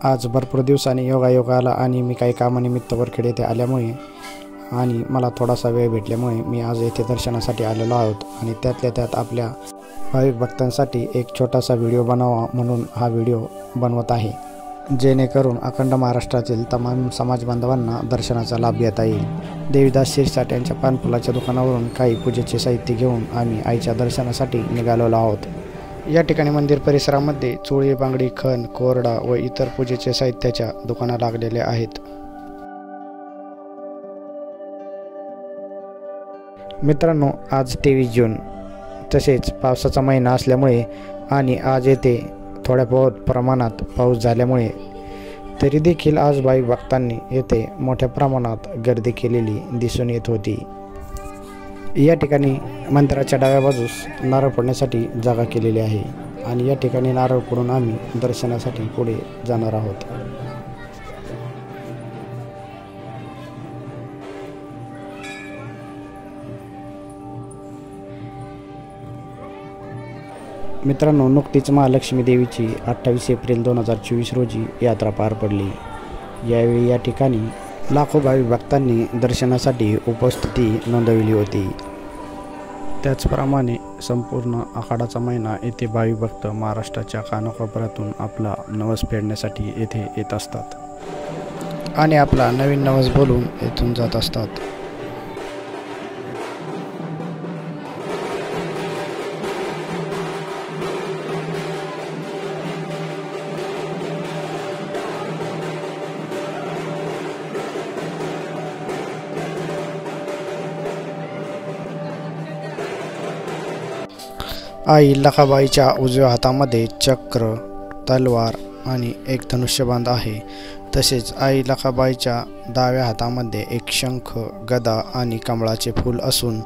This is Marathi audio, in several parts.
आज भरपूर दिवसांनी योगायोग आला आणि मी काही कामानिमित्त वरखेड येथे आल्यामुळे आणि मला थोडासा वेळ भेटल्यामुळे मी आज येथे दर्शनासाठी आलेलो आहोत आणि त्यातल्या त्यात आपल्या भाविक भक्तांसाठी एक छोटासा व्हिडिओ बनावा म्हणून हा व्हिडिओ बनवत आहे, जेणेकरून अखंड महाराष्ट्रातील तमाम समाज बांधवांना दर्शनाचा लाभ घेता येईल। देवीदास शिरसाट यांच्या पानफुलाच्या दुकानावरून काही पूजेचे साहित्य घेऊन आम्ही आईच्या दर्शनासाठी निघालेलो आहोत। या ठिकाणी मंदिर परिसरामध्ये चोळी, बांगडी, खण, कोरडा व इतर पूजेचे साहित्याच्या दुकाना लागलेले आहेत। मित्रांनो, आज 23 जून तसेच पावसाचा महिना असल्यामुळे आणि आज येथे थोड्या बहुत प्रमाणात पाऊस झाल्यामुळे तरी देखील आज भाविक भक्तांनी येथे मोठ्या प्रमाणात गर्दी केलेली दिसून येत होती। या ठिकाणी मंदिराच्या डाव्या बाजूस नारळ फोडण्यासाठी जागा केलेली आहे आणि या ठिकाणी नारळ फोडून आम्ही दर्शनासाठी पुढे जाणार आहोत। मित्रांनो, नुकतीच महालक्ष्मी देवीची 28 एप्रिल 2024 रोजी यात्रा पार पडली। यावेळी या ठिकाणी लाखो भाविक भक्तांनी दर्शनासाठी उपस्थिती नोंदवली होती। त्याचप्रमाणे संपूर्ण आखाडाचा महिना येथे भाविक भक्त महाराष्ट्राच्या कानाकोपऱ्यातून आपला नवस फेडण्यासाठी येथे येत असतात आणि आपला नवीन नवस बोलून येथून जात असतात। आई लखाबाईच्या उजव्या हातामध्ये चक्र, तलवार आणि एक धनुष्यबाण आहे। तसेच आई लखाबाईच्या डाव्या हातामध्ये एक शंख, गदा आणि कमळाचे फूल असून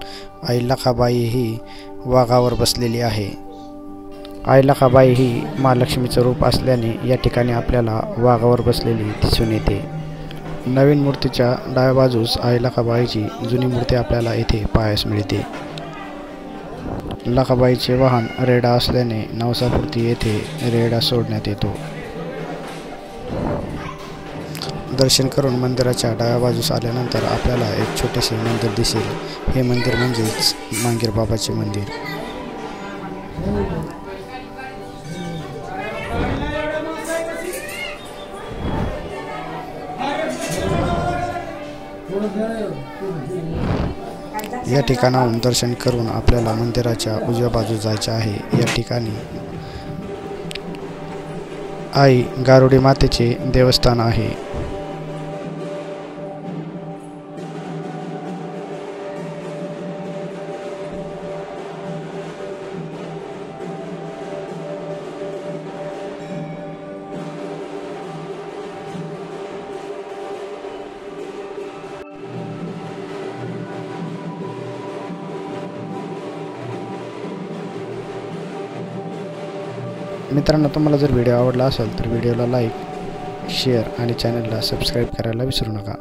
आई लखाबाई ही वाघावर बसलेली आहे। आई लखाबाई ही महालक्ष्मीचं रूप असल्याने या ठिकाणी आपल्याला वाघावर बसलेली दिसून येते। नवीन मूर्तीच्या डाव्या बाजूस आई लखाबाईची जुनी मूर्ती आपल्याला येथे पाहायला मिळते। लखाबाईचे वाहन रेडा असल्याने नवसापुरती येथे रेडा सोडण्यात येतो। दर्शन करून मंदिराच्या डाव्या बाजूस आल्यानंतर आपल्याला एक छोटेसे मंदिर दिसेल। हे मंदिर म्हणजेच मांगीर बाबाचे मंदिर। या ठिकाणाहून दर्शन करून आपल्याला मंदिराच्या उजव्या बाजूस जायचे आहे। या ठिकाणी आई गारुडी मातेचे देवस्थान आहे। मित्रांनो, तुम्हाला जर व्हिडिओ आवडला असेल तर व्हिडिओला लाईक, शेअर आणि चॅनलला सबस्क्राईब करायला विसरू नका।